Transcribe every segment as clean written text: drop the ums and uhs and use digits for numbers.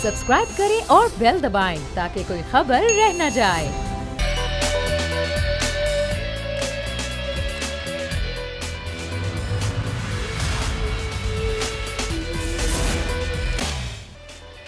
Subscribe करें और bell दबाएं ताकि कोई खबर रह न जाए।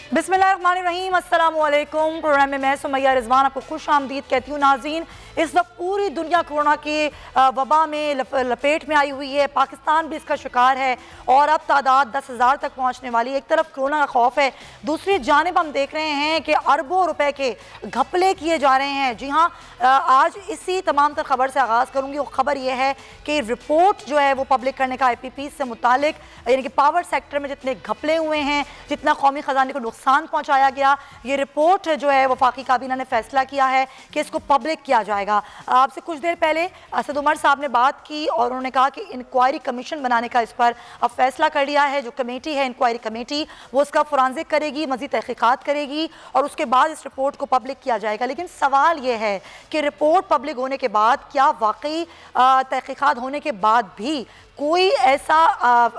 बिस्मिल्लाहिर्रहमानिर्रहीम, अस्सलामुअलैकुम। प्रोग्राम में मैं सुमैया रिजवान आपको खुश आमदीद कहती हूँ। नाज़रीन, इस वक्त पूरी दुनिया कोरोना के वबा में लपेट में आई हुई है। पाकिस्तान भी इसका शिकार है और अब तादाद 10,000 तक पहुँचने वाली है। एक तरफ कोरोना का खौफ है, दूसरी जानिब हम देख रहे हैं कि अरबों रुपए के घपले किए जा रहे हैं। जी हाँ, आज इसी तमाम तर खबर से आगाज़ करूँगी। वो खबर यह है कि रिपोर्ट जो है वो पब्लिक करने का IPP से मुतालिक, यानी कि पावर सेक्टर में जितने घपले हुए हैं, जितना कौमी ख़जाने को नुकसान पहुँचाया गया, ये रिपोर्ट जो है वफाकी काबीना ने फैसला किया है कि इसको पब्लिक किया जाएगा। आपसे कुछ देर पहले असद उमर साहब ने बात की और उन्होंने कहा कि इंक्वायरी कमीशन बनाने का इस पर अब फैसला कर लिया है। जो कमेटी है, इंक्वायरी कमेटी, वो उसका फोरेंसिक करेगी, मज़ीद तहकीकात करेगी और उसके बाद इस रिपोर्ट को पब्लिक किया जाएगा। लेकिन सवाल ये है कि रिपोर्ट पब्लिक होने के बाद क्या वाकई तहकीकात होने के बाद भी कोई ऐसा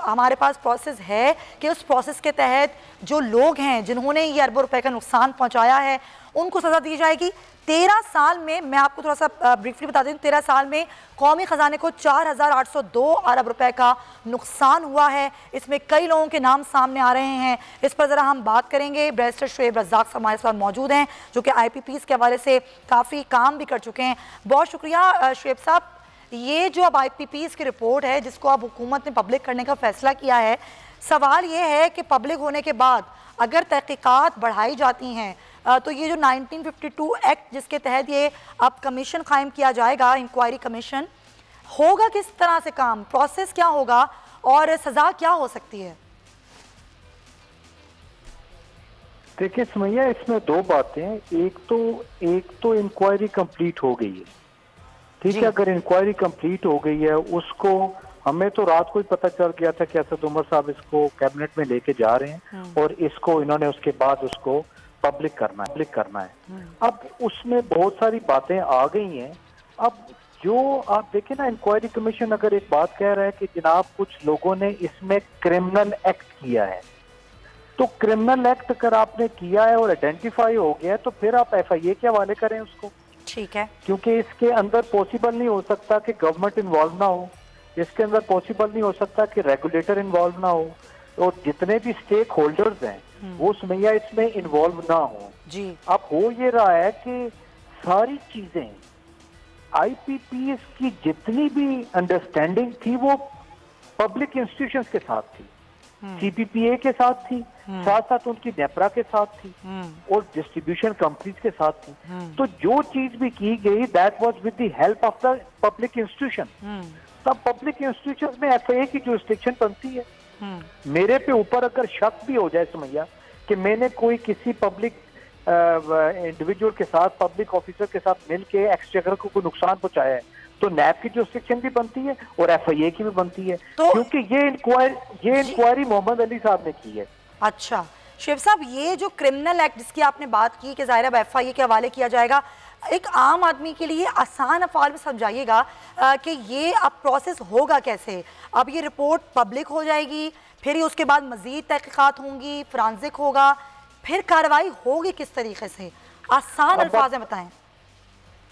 हमारे पास प्रोसेस है कि उस प्रोसेस के तहत जो लोग हैं जिन्होंने ये अरबों रुपए का नुकसान पहुंचाया है उनको सज़ा दी जाएगी। 13 साल में, मैं आपको थोड़ा सा ब्रीफली बता दूं, 13 साल में कौमी ख़जाने को 4,802 अरब रुपए का नुकसान हुआ है। इसमें कई लोगों के नाम सामने आ रहे हैं, इस पर ज़रा हम बात करेंगे। बैरिस्टर शुएब रज़ाक हमारे साथ मौजूद हैं जो कि IPPs के हवाले से काफ़ी काम भी कर चुके हैं। बहुत शुक्रिया शुएब साहब। ये जो अब IPPs की रिपोर्ट है जिसको अब हुकूमत ने पब्लिक करने का फैसला किया है, सवाल ये है कि पब्लिक होने के बाद अगर तहकीकात बढ़ाई जाती हैं तो ये जो 1952 एक्ट जिसके तहत ये अब कमीशन कायम किया जाएगा, इंक्वायरी कमीशन, होगा किस तरह से काम, प्रोसेस क्या होगा और सज़ा क्या हो सकती है? देखिए सुमैया, इसमें दो बातें हैं। एक तो इंक्वायरी कंप्लीट हो गई है, ठीक है। अगर इंक्वायरी कंप्लीट हो गई है, उसको हमें तो रात को ही पता चल गया था कि असद उमर साहब इसको कैबिनेट में लेके जा रहे हैं और इसको इन्होंने उसके बाद उसको पब्लिक करना है। अब उसमें बहुत सारी बातें आ गई हैं। अब जो आप देखें ना, इंक्वायरी कमीशन अगर एक बात कह रहा है कि जनाब कुछ लोगों ने इसमें क्रिमिनल एक्ट किया है, तो क्रिमिनल एक्ट अगर आपने किया है और आइडेंटिफाई हो गया है तो फिर आप FIA के हवाले करें उसको, ठीक है। क्योंकि इसके अंदर पॉसिबल नहीं हो सकता कि गवर्नमेंट इन्वॉल्व ना हो, इसके अंदर पॉसिबल नहीं हो सकता कि रेगुलेटर इन्वॉल्व ना हो और जितने भी स्टेक होल्डर्स हैं वो सुमैया इसमें इन्वॉल्व ना हो जी। अब हो ये रहा है कि सारी चीजें IPPs की जितनी भी अंडरस्टैंडिंग थी वो पब्लिक इंस्टीट्यूशंस के साथ थी, CPPA के साथ थी, साथ साथ उनकी नेपरा के साथ थी और डिस्ट्रीब्यूशन कंपनीज के साथ थी। तो जो चीज भी की गई that was with the help of the public institution. तब पब्लिक इंस्टीट्यूशन में FIA की जुरिस्डिक्शन बनती है। मेरे पे ऊपर अगर शक भी हो जाए सुमैया कि मैंने कोई किसी पब्लिक इंडिविजुअल के साथ, पब्लिक ऑफिसर के साथ मिलके एक्सचेकर को कोई नुकसान पहुंचाया है, तो NAB की जुरिस्डिक्शन भी बनती है और FIA की भी बनती है, तो क्योंकि ये इंक्वायरी मोहम्मद अली साहब ने की है। अच्छा शिव साहब, ये जो क्रिमिनल एक्ट जिसकी आपने बात की कि ज़ाहिर है FIA के हवाले किया जाएगा, एक आम आदमी के लिए आसान अल्फाज में समझाइएगा कि ये अब प्रोसेस होगा कैसे? अब ये रिपोर्ट पब्लिक हो जाएगी, फिर ये उसके बाद मज़ीद तहकीकात होंगी, फोरेंसिक होगा, फिर कार्रवाई होगी किस तरीके से? आसान अल्फाज में बताएं।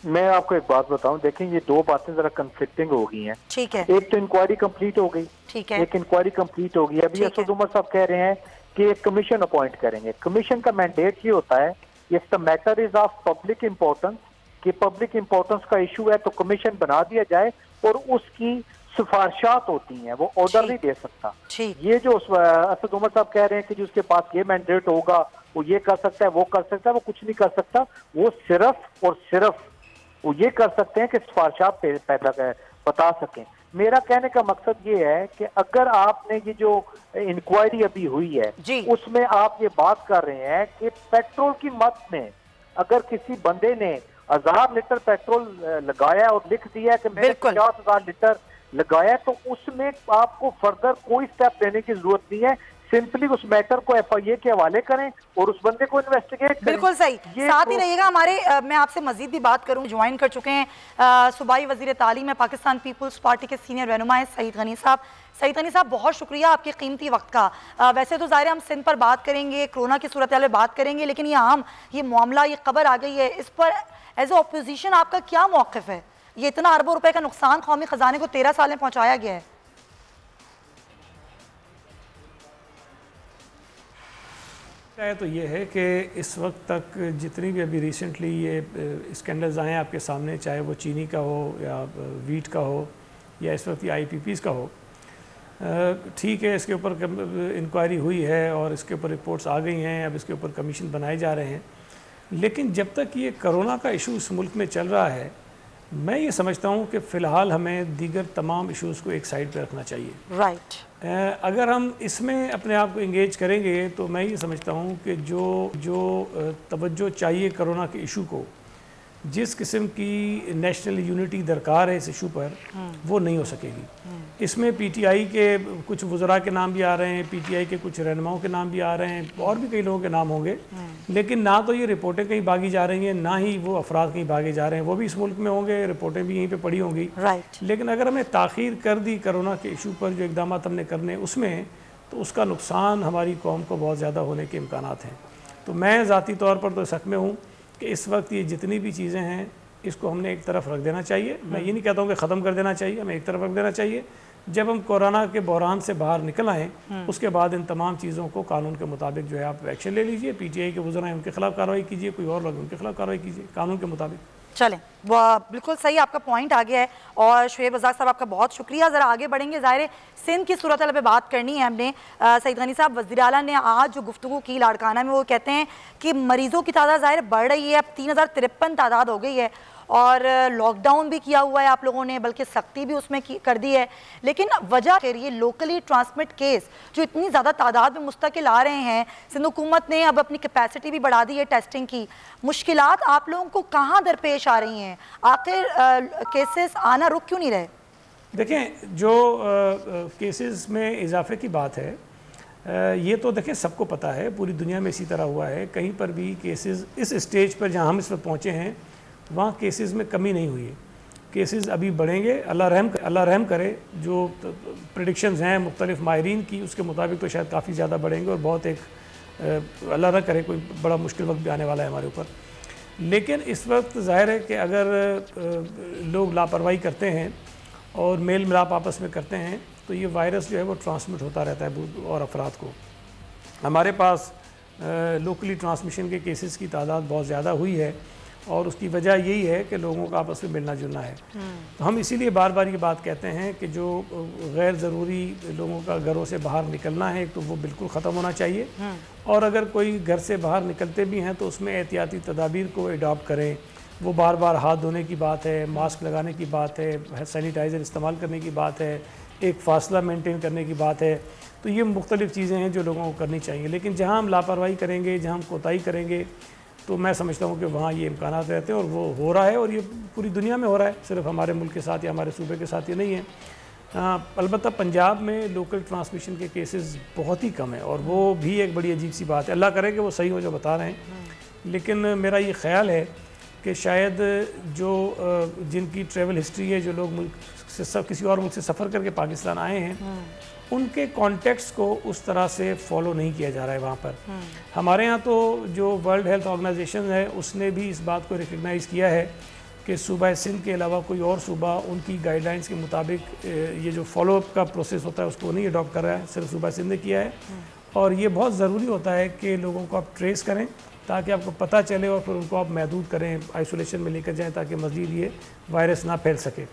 मैं आपको एक बात बताऊं, देखें ये दो बातें जरा कंफ्लिक्टिंग हो गई हैं, ठीक है। एक तो इंक्वायरी कंप्लीट हो गई, ठीक है, एक इंक्वायरी कंप्लीट हो गई। अभी असद उमर साहब कह रहे हैं कि एक कमीशन अपॉइंट करेंगे। कमीशन का मैंडेट ये होता है, if the matter is of public importance, कि पब्लिक इंपॉर्टेंस का इशू है तो कमीशन बना दिया जाए और उसकी सिफारिशात होती हैं, वो ऑर्डर नहीं दे सकता। ये जो असद उमर साहब कह रहे हैं कि जो उसके पास ये मैंडेट होगा, वो ये कर सकता है, वो कर सकता है, वो कुछ नहीं कर सकता। वो सिर्फ और सिर्फ वो ये कर सकते हैं कि सिफारिशात पैदा बता सकें। मेरा कहने का मकसद ये है कि अगर आपने ये जो इंक्वायरी अभी हुई है उसमें आप ये बात कर रहे हैं कि पेट्रोल की मद में अगर किसी बंदे ने 1000 लीटर पेट्रोल लगाया और लिख दिया कि मैंने 50,000 लीटर लगाया, तो उसमें आपको फर्दर कोई स्टेप लेने की जरूरत नहीं है, सिंपली उस मैटर को FIA के हवाले करें और उस बंदे को इन्वेस्टिगेट करें। बिल्कुल सही, साथ ही रहिएगा हमारे। मैं आपसे मजीद भी बात करूं, ज्वाइन कर चुके हैं सूबाई वजीर तालीम है पाकिस्तान पीपल्स पार्टी के सीनियर रहनुमा हैं सईद गनी साहब। सईद गनी साहब, बहुत शुक्रिया आपके कीमती वक्त का। वैसे तो ज़ाहिर हम सिंध पर बात करेंगे, कोरोना की सूरत हाल बात करेंगे, लेकिन ये मामला, ये खबर आ गई है, इस पर एज ए अपोजिशन आपका क्या मौक़िफ़ है? ये इतना अरबों रुपए का नुकसान कौमी ख़जाने को 13 साल में पहुँचाया गया है। तो ये है कि इस वक्त तक जितनी भी अभी रिसेंटली ये स्कैंडल्स आए हैं आपके सामने, चाहे वो चीनी का हो या वीट का हो या इस वक्त ये IPPs का हो, ठीक है, इसके ऊपर इंक्वायरी हुई है और इसके ऊपर रिपोर्ट्स आ गई हैं, अब इसके ऊपर कमीशन बनाए जा रहे हैं। लेकिन जब तक ये कोरोना का इशू इस मुल्क में चल रहा है, मैं ये समझता हूँ कि फ़िलहाल हमें दीगर तमाम इश्यूज़ को एक साइड पे रखना चाहिए। राइट। अगर हम इसमें अपने आप को इंगेज करेंगे तो मैं ये समझता हूँ कि जो तवज्जो चाहिए कोरोना के इशू को, जिस किस्म की नेशनल यूनिटी दरकार है इस इशू पर, वो नहीं हो सकेगी। इसमें PTI के कुछ वज़रा के नाम भी आ रहे हैं, PTI के कुछ रहनुमाओं के नाम भी आ रहे हैं, और भी कई लोगों के नाम होंगे, लेकिन ना तो ये रिपोर्टें कहीं भागी जा रही हैं, ना ही वो अफराद कहीं भागे जा रहे हैं। वो भी इस मुल्क में होंगे, रिपोर्टें भी यहीं पे पड़ी होंगी। राइट। लेकिन अगर हमने ताख़ीर कर दी कोरोना के इशू पर जो इक़दाम हमने करने उसमें, तो उसका नुकसान हमारी कौम को बहुत ज़्यादा होने के इम्कानात हैं। तो मैं ज़ाती तौर पर तो इस हक़ में हूँ कि इस वक्त ये जितनी भी चीज़ें हैं इसको हमने एक तरफ रख देना चाहिए। मैं ये नहीं कहता हूँ कि ख़त्म कर देना चाहिए, हमें एक तरफ रख देना चाहिए। जब हम कोरोना के बहरान से बाहर निकल आएँ, उसके बाद इन तमाम चीज़ों को कानून के मुताबिक जो है आप एक्शन ले लीजिए। PTI के वज़रा हैं, उनके खिलाफ कार्रवाई कीजिए, कोई और लोग उनके खिलाफ कार्रवाई कीजिए कानून के मुताबिक। चलें, वह बिल्कुल सही आपका पॉइंट आ गया है। और शुएब रज़ाक साहब, आपका बहुत शुक्रिया। ज़रा आगे बढ़ेंगे, ज़ाहिर सिंध की सूरत हाल पे बात करनी है हमने। सईद गनी साहब, वज़ीर आला ने आज जो गुफ्तगू की लाड़काना में, वो कहते हैं कि मरीज़ों की तादाद ज़ाहिर बढ़ रही है, अब 3053 तादाद हो गई है, और लॉकडाउन भी किया हुआ है आप लोगों ने, बल्कि सख्ती भी उसमें कर दी है। लेकिन वजह के लिए लोकली ट्रांसमिट केस जो इतनी ज़्यादा तादाद में मुस्तकिल आ रहे हैं, सिंध हुकूमत ने अब अपनी कैपेसिटी भी बढ़ा दी है टेस्टिंग की। मुश्किलात आप लोगों को कहाँ दरपेश आ रही हैं? आखिर केसेस आना रुक क्यों नहीं रहे? देखें, जो केसेस में इजाफे की बात है, ये तो देखें सबको पता है, पूरी दुनिया में इसी तरह हुआ है। कहीं पर भी केसेस इस स्टेज पर जहाँ हम इस वक्त पहुँचे हैं, वहाँ केसेस में कमी नहीं हुई है। केसेस अभी बढ़ेंगे, अल्लाह रहम करे। जो प्रेडिक्शंस हैं मुख्तलिफ माहिरीन की, उसके मुताबिक तो शायद काफ़ी ज़्यादा बढ़ेंगे और बहुत अल्लाह न करे कोई बड़ा मुश्किल वक्त भी आने वाला है हमारे ऊपर। लेकिन इस वक्त ज़ाहिर है कि अगर लोग लापरवाही करते हैं और मेल मिलाप आपस में करते हैं, तो ये वायरस जो है वो ट्रांसमिट होता रहता है और अफराद को। हमारे पास लोकली ट्रांसमिशन के केसेस की तादाद बहुत ज़्यादा हुई है, और उसकी वजह यही है कि लोगों का आपस में मिलना जुलना है। तो हम इसीलिए बार बार ये बात कहते हैं कि जो गैर ज़रूरी लोगों का घरों से बाहर निकलना है, तो वो बिल्कुल ख़त्म होना चाहिए। और अगर कोई घर से बाहर निकलते भी हैं तो उसमें एहतियाती तदाबीर को एडॉप्ट करें। वो बार बार हाथ धोने की बात है, मास्क लगाने की बात है, सैनिटाइज़र इस्तेमाल करने की बात है, एक फ़ासला मेंटेन करने की बात है। तो ये मुख्तलिफ़ चीज़ें हैं जो लोगों को करनी चाहिए। लेकिन जहाँ हम लापरवाही करेंगे, जहाँ हम कोताही करेंगे, तो मैं समझता हूँ कि वहाँ ये इम्कानात रहते हैं, और वो हो रहा है, और ये पूरी दुनिया में हो रहा है, सिर्फ हमारे मुल्क के साथ या हमारे सूबे के साथ ये नहीं है। अलबत्ता पंजाब में लोकल ट्रांसमिशन के केसेस बहुत ही कम है, और वो भी एक बड़ी अजीब सी बात है। अल्लाह करे कि वो सही हो जो बता रहे हैं। लेकिन मेरा ये ख्याल है कि शायद जो जिनकी ट्रैवल हिस्ट्री है, जो लोग मुल्क से किसी और मुल्क से सफ़र करके पाकिस्तान आए हैं, उनके कॉन्टेक्ट्स को उस तरह से फॉलो नहीं किया जा रहा है वहाँ पर। हमारे यहाँ तो जो वर्ल्ड हेल्थ ऑर्गेनाइजेशन है, उसने भी इस बात को रिकग्नाइज़ किया है कि सूबा सिंध के अलावा कोई और सूबा उनकी गाइडलाइंस के मुताबिक ये जो फॉलोअप का प्रोसेस होता है उसको नहीं अडॉप्ट कर रहा है, सिर्फ सूबा सिंध ने किया है। और ये बहुत ज़रूरी होता है कि लोगों को आप ट्रेस करें, ताकि आपको पता चले और फिर उनको आप महदूद करें, आइसोलेशन में लेकर जाएँ, ताकि मज़ीद ये वायरस ना फैल सके।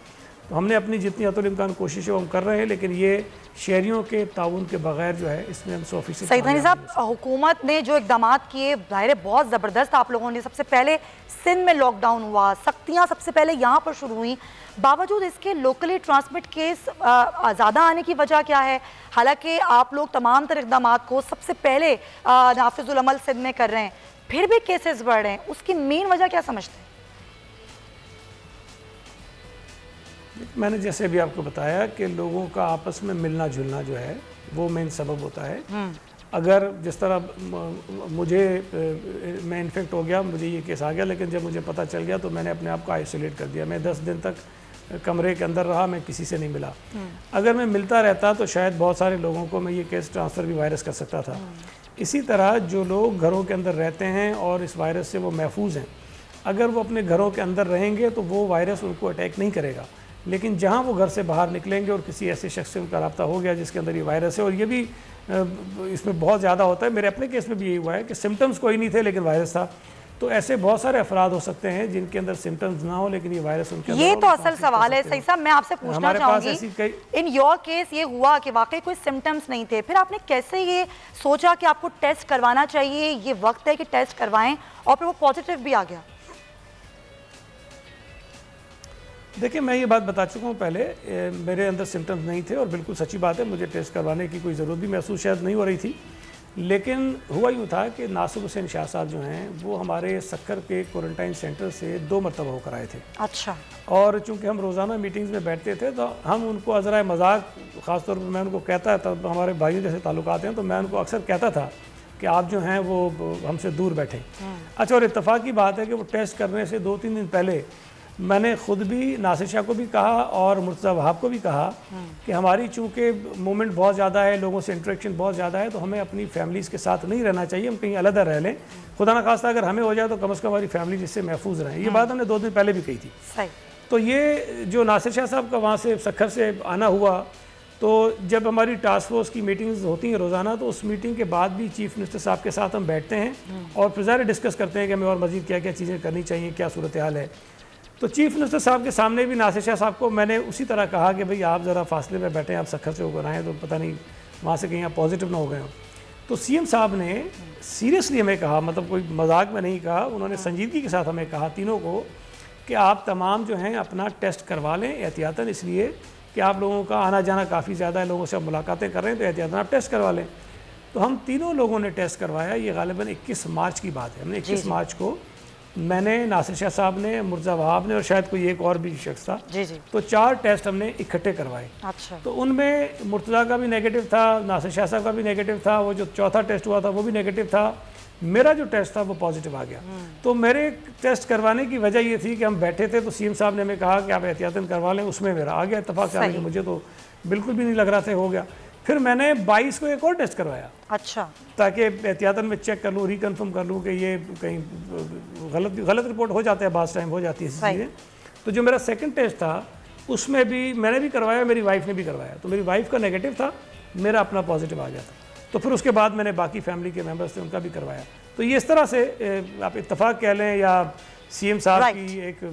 तो हमने अपनी जितनी अतुल इम्कान कोशिश है वो हम कर रहे हैं, लेकिन ये शहरियों के ताउन के बगैर जो है, इसमें हम 100% सईद गनी साहब, हुकूमत ने जो इकदाम किए, ज़ाहिर बहुत ज़बरदस्त आप लोगों ने। सबसे पहले सिंध में लॉकडाउन हुआ, सख्तियाँ सबसे पहले यहाँ पर शुरू हुई, बावजूद इसके लोकली ट्रांसमिट केस ज़्यादा आने की वजह क्या है? हालांकि आप लोग तमाम तरह इकदाम को सबसे पहले नाफिजुल अमल सिंध में कर रहे हैं, फिर भी केसेस बढ़ रहे हैं, उसकी मेन वजह क्या समझते हैं? मैंने जैसे भी आपको बताया कि लोगों का आपस में मिलना जुलना जो है वो मेन सबब होता है। अगर जिस तरह मैं इन्फेक्ट हो गया, मुझे ये केस आ गया, लेकिन जब मुझे पता चल गया तो मैंने अपने आप को आइसोलेट कर दिया। मैं 10 दिन तक कमरे के अंदर रहा, मैं किसी से नहीं मिला। अगर मैं मिलता रहता तो शायद बहुत सारे लोगों को मैं ये केस ट्रांसफ़र भी वायरस कर सकता था। इसी तरह जो लोग घरों के अंदर रहते हैं और इस वायरस से वो महफूज हैं, अगर वो अपने घरों के अंदर रहेंगे तो वो वायरस उनको अटैक नहीं करेगा। लेकिन जहाँ वो घर से बाहर निकलेंगे और किसी ऐसे शख्स से उनका रब्ता हो गया जिसके अंदर ये वायरस है, और ये भी इसमें बहुत ज़्यादा होता है, मेरे अपने केस में भी यही हुआ है कि सिम्टम्स कोई नहीं थे लेकिन वायरस था। तो ऐसे बहुत सारे अफराद हो सकते हैं जिनके अंदर सिम्टम्स ना हो लेकिन ये वायरस उनके अंदर। ये तो असल सवाल है। सही साहब, मैं आपसे पूछना चाहूंगी, इन योर केस ये हुआ कि वाकई कोई सिम्टम्स नहीं थे, फिर आपने कैसे ये सोचा कि आपको टेस्ट करवाना चाहिए, ये वक्त है कि टेस्ट करवाएं, और फिर वो पॉजिटिव भी आ गया? देखिए, मैं ये बात बता चुका हूँ पहले, मेरे अंदर सिम्टम्स नहीं थे और बिल्कुल सच्ची बात है, मुझे टेस्ट करवाने की कोई ज़रूरत भी महसूस शायद नहीं हो रही थी। लेकिन हुआ यूँ था कि नासिर हुसैन शाह साहब जो हैं वो हमारे सक्कर के क्वारंटाइन सेंटर से 2 मरतबा होकर आए थे। अच्छा। और चूँकि हम रोज़ाना मीटिंग्स में बैठते थे तो हम उनको अज़रा मजाक, ख़ासतौर पर मैं उनको कहता था, हमारे भाइयों जैसे ताल्लुकात हैं, तो मैं उनको अक्सर कहता था कि आप जो हैं वो हमसे दूर बैठें। अच्छा, और इत्तेफाक की बात है कि वो टेस्ट करने से 2-3 दिन पहले मैंने ख़ुद भी नासिर शाह को भी कहा और मुर्तज़ा वहाब को भी कहा कि हमारी चूँकि मूवमेंट बहुत ज़्यादा है, लोगों से इंटरेक्शन बहुत ज़्यादा है, तो हमें अपनी फैमिलीज़ के साथ नहीं रहना चाहिए, हम कहीं अलग रह लें। खुदा न खास्ता अगर हमें हो जाए तो कम से कम हमारी फैमिली जिससे महफूज रहें। ये बात हमने 2 दिन पहले भी कही थी। सही। तो ये जो नासिर शाह साहब का वहाँ से सक्खर से आना हुआ, तो जब हमारी टास्क फोर्स की मीटिंग्स होती हैं रोज़ाना, तो उस मीटिंग के बाद भी चीफ मिनिस्टर साहब के साथ हम बैठते हैं और फिर ज़ाहिर डिस्कस करते हैं कि हमें और मज़ीद क्या क्या चीज़ें करनी चाहिए, क्या सूरत हाल है। तो चीफ मिनिस्टर साहब के सामने भी नासिर शाह साहब को मैंने उसी तरह कहा कि भाई आप ज़रा फासले में बैठें, आप सक्खर से होकर आएँ, तो पता नहीं वहाँ से कहीं आप पॉजिटिव ना हो गए हो। तो सीएम साहब ने सीरियसली हमें कहा, मतलब कोई मजाक में नहीं कहा, उन्होंने संजीदगी के साथ हमें कहा तीनों को कि आप तमाम जो हैं अपना टेस्ट करवा लें एहतियातन, इसलिए कि आप लोगों का आना जाना काफ़ी ज़्यादा है, लोगों से आप मुलाकातें कर रहे हैं, तो एहतियातन आप टेस्ट करवा लें। तो हम तीनों लोगों ने टेस्ट करवाया। ये गालिबन 21 मार्च की बात है। हमने 21 मार्च को, मैंने, नासिर शाह साहब ने, मुर्तज़ा वहाब ने और शायद कोई एक और भी शख्स था, तो 4 टेस्ट हमने इकट्ठे करवाए। अच्छा। तो उनमें मुर्तज़ा का भी नेगेटिव था, नासिर शाह साहब का भी नेगेटिव था, वो जो चौथा टेस्ट हुआ था वो भी नेगेटिव था, मेरा जो टेस्ट था वो पॉजिटिव आ गया। तो मेरे टेस्ट करवाने की वजह ये थी कि हम बैठे थे तो सीएम साहब ने हमें कहा कि आप एहतियातन करवा लें, उसमें मेरा आ गया इत्तफाक से, कि मुझे तो बिल्कुल भी नहीं लग रहा था हो गया। फिर मैंने 22 को एक और टेस्ट करवाया। अच्छा। ताकि एहतियातन में चेक कर लूँ, रिकन्फर्म कर लूँ कि ये कहीं गलत रिपोर्ट हो जाता है, बास टाइम हो जाती है इस चीज़ें। तो जो मेरा सेकंड टेस्ट था उसमें भी मैंने भी करवाया, मेरी वाइफ ने भी करवाया, तो मेरी वाइफ का नेगेटिव था, मेरा अपना पॉजिटिव आ गया था। तो फिर उसके बाद मैंने बाकी फैमिली के मेम्बर्स थे उनका भी करवाया। तो ये इस तरह से आप इत्तेफाक कह लें या सीएम साहब की एक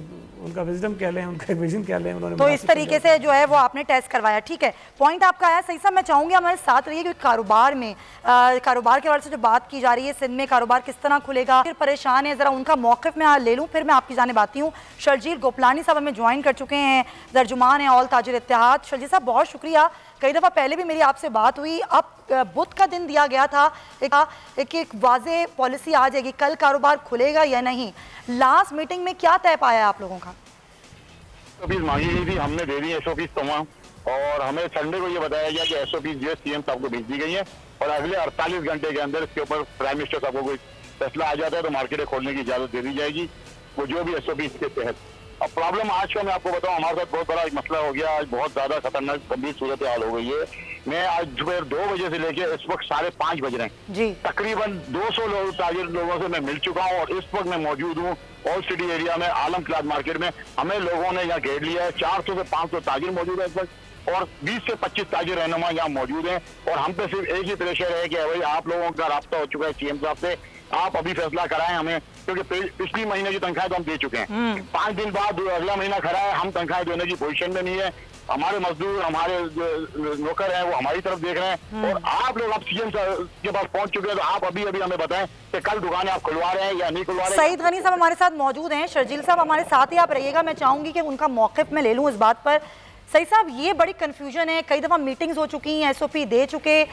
उनका विजडम कह लें, उनका एक विजन कह लें, उन्होंने तो इस तरीके से जो है वो आपने टेस्ट करवाया। ठीक है, पॉइंट आपका आया। सही साहब, मैं चाहूँगी हमारे साथ रहिए, क्योंकि कारोबार में कारोबार के हवाले से जो बात की जा रही है, सिंध में कारोबार किस तरह खुलेगा, फिर परेशान है, ज़रा उनका मौक़िफ़ मैं ले लूँ, फिर मैं आपकी जानिब आती हूँ। शर्जील गोपलानी साहब हमें ज्वाइन कर चुके हैं, तर्जुमान हैं ऑल ताजिर इत्तेहाद। शर्जील साहब, बहुत शुक्रिया। कई दफ़ा पहले भी मेरी आपसे बात हुई, अब बुध का दिन दिया गया था एक वाज़े पॉलिसी आ जाएगी, कल कारोबार खुलेगा या नहीं। लास्ट मीटिंग में क्या तय पाया आप लोगों का? एसओपीज मांगी गई थी, हमने दे दी एसओपीज तमाम, और हमें संडे को ये बताया गया कि एसओपीज जो है सीएम साहब को भेज दी गई है और अगले 48 घंटे के अंदर इसके ऊपर प्राइम मिनिस्टर साहब को कोई फैसला आ जाता है तो मार्केटें खोलने की इजाजत दे दी जाएगी, वो जो भी एसओपीज के तहत। अब प्रॉब्लम आज का मैं आपको बताऊं, हमारे साथ बहुत बड़ा एक मसला हो गया, आज बहुत ज्यादा खतरनाक गंभीर सूरत हाल हो गई है। मैं आज दोपहर 2 बजे से लेके इस वक्त 5:30 बज रहे हैं जी, तकरीबन 200 ताजिर लोगों से मैं मिल चुका हूं और इस वक्त मैं मौजूद हूं ऑल सिटी एरिया में आलम क्लाथ मार्केट में। हमें लोगों ने यहाँ घेर लिया है, 400 से 500 ताजिर मौजूद है इस वक्त और 20 से 25 ताजिर रहनुमा यहाँ मौजूद हैं और हम पे सिर्फ एक ही प्रेशर है कि भाई आप लोगों का राब्ता हो चुका है सीएम साहब से, आप अभी फैसला कराएं हमें, क्योंकि पिछली महीने की तनख्वाह तो हम दे चुके हैं, 5 दिन बाद अगला महीना खड़ा है, हम तनख्वाह देने की पोजीशन में नहीं है, हमारे मजदूर हमारे जो नौकर हैं वो हमारी तरफ देख रहे हैं और आप लोग अब सीएम के पास पहुंच चुके हैं, तो आप अभी हमें बताएं कि कल दुकानें आप खुलवा रहे हैं या नहीं खुलवा रहे हैं। सईद गनी साहब हमारे साथ मौजूद हैं, शर्जील साहब हमारे साथ ही आप रहिएगा, मैं चाहूंगी कि उनका मौक़िफ़ में ले लूँ इस बात पर। सही साहब, ये बड़ी कन्फ्यूजन है, कई दफ़ा मीटिंग्स हो चुकी हैं, एसओपी दे चुके,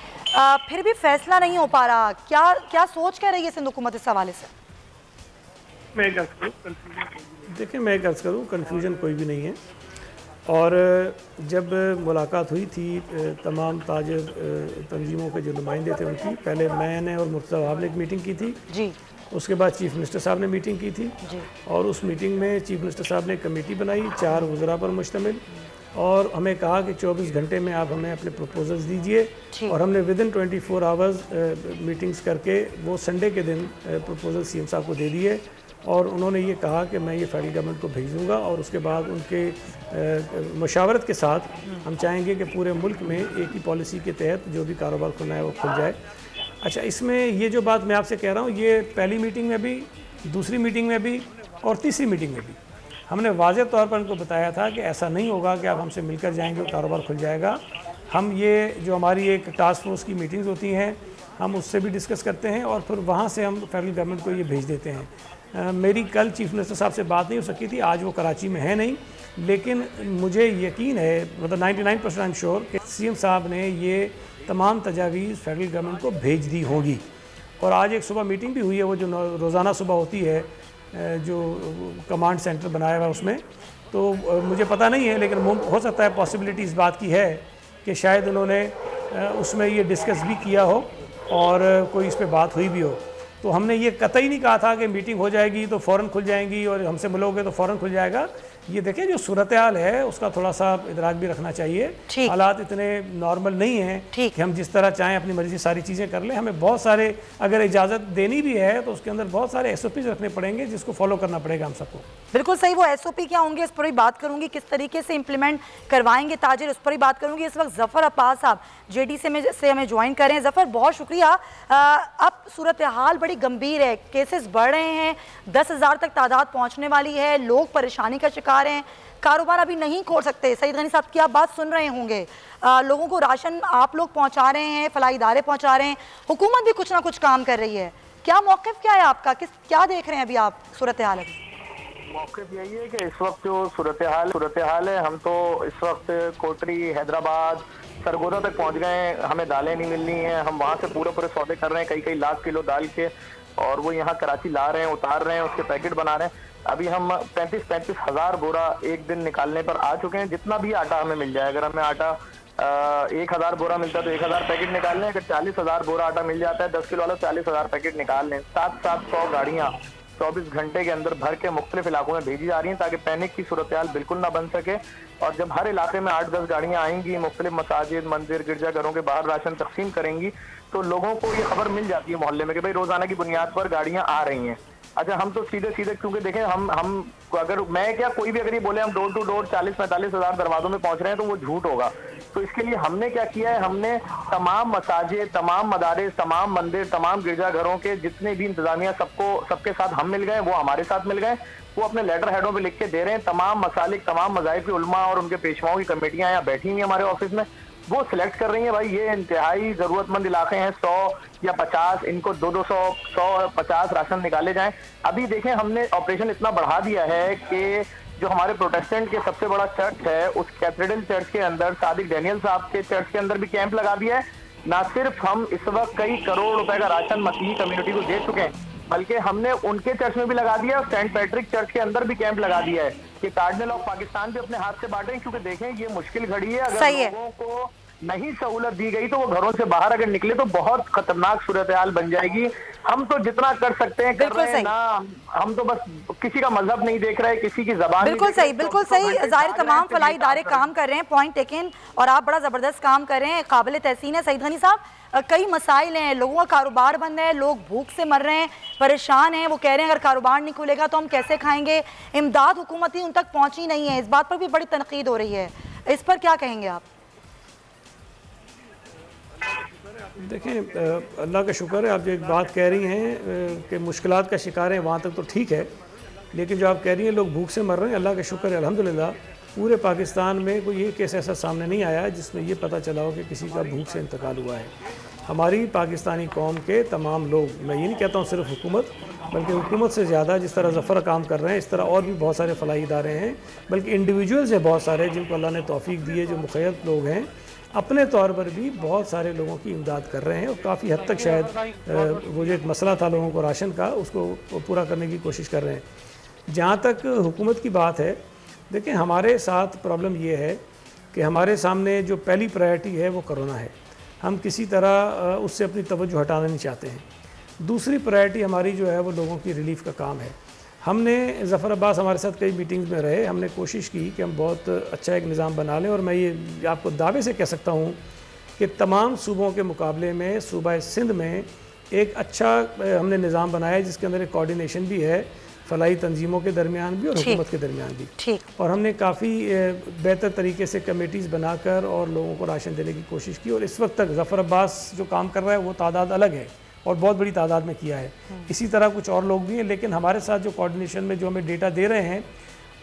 फिर भी फैसला नहीं हो पा रहा, क्या सोच क्या रही है सिंध हुकूमत इस हवाले से? देखिए, मैं एक अर्ज़ करूँ, कन्फ्यूजन कोई भी नहीं है। और जब मुलाकात हुई थी तमाम ताजिर तंजीमों के जो नुमाइंदे थे उनकी, पहले मैंने और मुर्तज़ा वहाब ने एक मीटिंग की थी जी। उसके बाद चीफ़ मिनिस्टर साहब ने मीटिंग की थी जी। और उस मीटिंग में चीफ़ मिनिस्टर साहब ने एक कमेटी बनाई 4 वज़रा पर मुश्तमिल, और हमें कहा कि 24 घंटे में आप हमें अपने प्रपोजल्स दीजिए। और हमने विदिन 24 आवर्स मीटिंग्स करके वो संडे के दिन प्रपोजल सीएम साहब को दे दिए, और उन्होंने ये कहा कि मैं ये फेडरल गवर्नमेंट को भेज दूँगा, और उसके बाद उनके मशावरत के साथ हम चाहेंगे कि पूरे मुल्क में एक ही पॉलिसी के तहत जो भी कारोबार खुलना है वो खुल जाए। अच्छा, इसमें ये जो बात मैं आपसे कह रहा हूँ, ये पहली मीटिंग में भी, दूसरी मीटिंग में भी और तीसरी मीटिंग में भी हमने वाज़ेह तौर पर उनको बताया था कि ऐसा नहीं होगा कि आप हमसे मिलकर जाएंगे और कारोबार खुल जाएगा। हम ये जो हमारी एक टास्क फोर्स की मीटिंग्स होती हैं, हम उससे भी डिस्कस करते हैं और फिर वहाँ से हम फेडरल गवर्नमेंट को ये भेज देते हैं। मेरी कल चीफ मिनिस्टर साहब से बात नहीं हो सकी थी, आज वो कराची में है नहीं, लेकिन मुझे यकीन है, मतलब 99% आई एम श्योर कि सीएम साहब ने ये तमाम तजावीज़ फेडरल गवर्नमेंट को भेज दी होगी। और आज एक सुबह मीटिंग भी हुई है, वो जो रोज़ाना सुबह होती है, जो कमांड सेंटर बनाया हुआ है उसमें, तो मुझे पता नहीं है, लेकिन हो सकता है पॉसिबिलिटी इस बात की है कि शायद उन्होंने उसमें ये डिस्कस भी किया हो और कोई इस पर बात हुई भी हो। तो हमने ये कतई नहीं कहा था कि मीटिंग हो जाएगी तो फ़ौरन खुल जाएंगी और हमसे मिलोगे तो फ़ौरन खुल जाएगा। ये देखिए, जो सूरत हाल है उसका थोड़ा सा इदराक भी रखना चाहिए। हालात इतने नॉर्मल नहीं हैं कि हम जिस तरह चाहें अपनी मर्जी से सारी चीज़ें कर लें। हमें बहुत सारे, अगर इजाज़त देनी भी है तो उसके अंदर बहुत सारे SOPs रखने पड़ेंगे जिसको फॉलो करना पड़ेगा हम सबको। बिल्कुल सही, वो SOP क्या होंगे इस पर भी बात करूंगी, किस तरीके से इंप्लीमेंट करवाएंगे ताजिर, उस पर ही बात करूंगी। इस वक्त जफ़र अब्बास साहब JD से हमें ज्वाइन कर रहे हैं। जफ़र, बहुत शुक्रिया। अब सूरत हाल बड़ी गंभीर है, केसेस बढ़ रहे हैं, 10,000 तक तादाद पहुँचने वाली है, लोग परेशानी का शिकार हैं, कारोबार अभी नहीं खोल सकते। सईद गनी साहब की आप बात सुन रहे होंगे, लोगों को राशन आप लोग पहुंचा रहे हैं, फलाही इदारे पहुंचा रहे हैं, हुकूमत भी कुछ ना कुछ काम कर रही है। क्या मौक़िफ़ क्या है आपका, क्या देख रहे हैं अभी आप सूरत हाल? मौक़िफ़ यही है कि इस वक्त जो सूरत हाल है, हम तो इस वक्त कोटरी, हैदराबाद, सरगोदा तक पहुँच गए। हमें दालें नहीं मिलनी हैं, हम वहाँ से पूरे सौदे कर रहे हैं, कई लाख किलो दाल के, और वो यहाँ कराची ला रहे हैं, उतार रहे हैं, उसके पैकेट बना रहे हैं। अभी हम 35 हज़ार बोरा एक दिन निकालने पर आ चुके हैं। जितना भी आटा हमें मिल जाए, अगर हमें आटा 1,000 बोरा मिलता है तो 1,000 पैकेट निकाल लें। अगर 40,000 बोरा आटा मिल जाता है 10 किलो वाला, 40,000 पैकेट निकाल लें। 700 गाड़ियाँ 24 घंटे के अंदर भर के मुख्तलिफ इलाकों में भेजी जा रही हैं ताकि पैनिक की सूरत हाल बिल्कुल ना बन सके। और जब हर इलाके में 8-10 गाड़ियाँ आएंगी, मुख्तलिफ मसाजिद, मंदिर, गिरजाघरों के बाहर राशन तकसीम करेंगी, तो लोगों को ये खबर मिल जाती है मोहल्ले में कि भाई रोजाना की बुनियाद पर गाड़ियाँ आ रही हैं। अच्छा, हम तो सीधे क्योंकि देखें, हम अगर मैं क्या कोई भी अगर ये बोले हम डोर टू डोर 40-45 हज़ार दरवाजों में पहुंच रहे हैं तो वो झूठ होगा। तो इसके लिए हमने क्या किया है, हमने तमाम मसाजिद, तमाम मदारिस, तमाम मंदिर, तमाम गिरजाघरों के जितने भी इंतजामिया सबके साथ हम मिल गए, वो हमारे साथ मिल गए, वो अपने लेटर हेडों पे लिख के दे रहे हैं। तमाम मसालिक, तमाम मज़ाहिब के उलमा और उनके पेशवाओं की कमेटियां यहाँ बैठी हुई हमारे ऑफिस में, वो सिलेक्ट कर रही हैं भाई ये इंतहाई ज़रूरतमंद इलाके हैं, 100 या 50, इनको 200-150 राशन निकाले जाएं। अभी देखें, हमने ऑपरेशन इतना बढ़ा दिया है कि जो हमारे प्रोटेस्टेंट के सबसे बड़ा चर्च है, उस कैथेड्रल चर्च के अंदर, सादिक डैनियल साहब के चर्च के अंदर भी कैंप लगा दिया है। ना सिर्फ हम इस वक्त कई करोड़ रुपए का राशन मसीही कम्युनिटी को दे चुके हैं, बल्कि हमने उनके चर्च में भी लगा दिया, सेंट पैट्रिक चर्च के अंदर भी कैंप लगा दिया है कि कार्डिनल ऑफ पाकिस्तान भी अपने हाथ से बांटे, क्योंकि देखें ये मुश्किल घड़ी है। अगर लोगों को नहीं सहूलत दी गई तो वो घरों से बाहर अगर निकले तो बहुत खतरनाक सूरत हाल बन जाएगी। हम तो जितना कर सकते हैं कर रहे हैं ना, हम तो बस किसी का मजहब नहीं देख रहे, किसी की जबान। बिल्कुल सही, बिल्कुल सही। जाहिर तमाम फलाही इदारे काम कर रहे हैं, पॉइंट टेकन, और आप बड़ा जबरदस्त काम कर रहे हैं, काबिल तहसीन है। सईद गनी साहब, कई मसाइल हैं, लोगों का कारोबार बंद है, लोग भूख से मर रहे हैं, परेशान हैं, वो कह रहे हैं अगर कारोबार नहीं खुलेगा तो हम कैसे खाएंगे। इमदाद हुकूमती उन तक पहुंची नहीं है, इस बात पर भी बड़ी तनकीद हो रही है, इस पर क्या कहेंगे आप? देखें, अल्लाह का शुक्र है, आप जो एक बात कह रही हैं कि मुश्किलात का शिकार है, वहाँ तक तो ठीक है, लेकिन जो आप कह रही हैं लोग भूख से मर रहे हैं, अल्लाह का शुक्र है अल्हम्दुलिल्लाह पूरे पाकिस्तान में कोई ये केस ऐसा सामने नहीं आया जिसमें ये पता चला हो कि किसी का भूख से इंतकाल हुआ है। हमारी पाकिस्तानी कौम के तमाम लोग, मैं ये नहीं कहता हूँ सिर्फ हुकूमत, बल्कि हुकूमत से ज़्यादा जिस तरह ज़फ़र काम कर रहे हैं, इस तरह और भी बहुत सारे फलाही इदारे हैं, बल्कि इंडिविजुअल्स हैं बहुत सारे जिनको अल्लाह ने तौफीक दी है, जो मुखय्यत लोग हैं, अपने तौर पर भी बहुत सारे लोगों की इमदाद कर रहे हैं और काफ़ी हद तक शायद वो जो एक मसला था लोगों को राशन का, उसको पूरा करने की कोशिश कर रहे हैं। जहाँ तक हुकूमत की बात है देखिए, हमारे साथ प्रॉब्लम ये है कि हमारे सामने जो पहली प्रायोरिटी है वो कोरोना है। हम किसी तरह उससे अपनी तवज्जो हटाना नहीं चाहते हैं। दूसरी प्रायोरिटी हमारी जो है वो लोगों की रिलीफ का काम है। हमने ज़फ़र अब्बास हमारे साथ कई मीटिंग्स में रहे, हमने कोशिश की कि हम बहुत अच्छा एक निज़ाम बना लें, और मैं ये आपको दावे से कह सकता हूँ कि तमाम सूबों के मुकाबले में सूबा सिंध में एक अच्छा हमने निज़ाम बनाया जिसके अंदर एक कोऑर्डिनेशन भी है फलाई तंजीमों के दरमियान भी और हुकूमत के दरमियान भी। ठीक। और हमने काफ़ी बेहतर तरीके से कमेटीज़ बनाकर और लोगों को राशन देने की कोशिश की, और इस वक्त तक ज़फ़र अब्बास जो काम कर रहा है वो तादाद अलग है और बहुत बड़ी तादाद में किया है। इसी तरह कुछ और लोग भी हैं, लेकिन हमारे साथ जो कोऑर्डिनेशन में जो हमें डेटा दे रहे हैं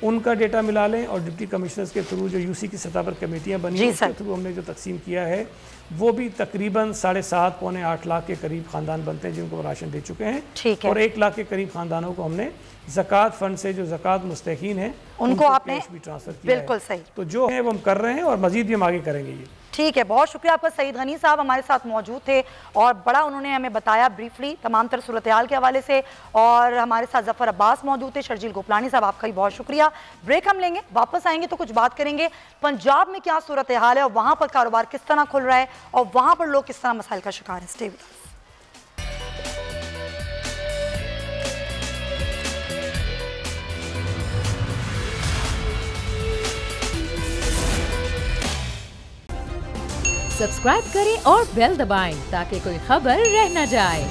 उनका डेटा मिला लें, और डिप्टी कमिश्नर्स के थ्रू जो यूसी की सतह पर कमेटियाँ बनी हैं उसके थ्रू हमने जो तकसीम किया है वो भी तकरीबन 7.5 पौने 8 लाख के करीब ख़ानदान बनते हैं जिनको राशन दे चुके हैं, और 1 लाख के करीब ख़ानदानों को हमने ज़कात फंड से जो ज़कात मुस्तहीन हैं उनको आपने भी ट्रांसफ़र किया। बिल्कुल सही। तो जो है वो हम कर रहे हैं और मज़ीद भी हम आगे करेंगे। ये ठीक है, बहुत शुक्रिया आपका। सईद गनी साहब हमारे साथ मौजूद थे और बड़ा उन्होंने हमें बताया ब्रीफली तमाम तर सूरत हाल के हवाले से, और हमारे साथ ज़फ़र अब्बास मौजूद थे। शर्जील गोपलानी साहब आपका भी बहुत शुक्रिया। ब्रेक हम लेंगे, वापस आएंगे तो कुछ बात करेंगे पंजाब में क्या सूरत हाल है और वहाँ पर कारोबार किस तरह खुल रहा है और वहाँ पर लोग किस तरह मसाइल का शिकार है। Stay with us. सब्सक्राइब करें और बेल दबाएं ताकि कोई खबर रह न जाए।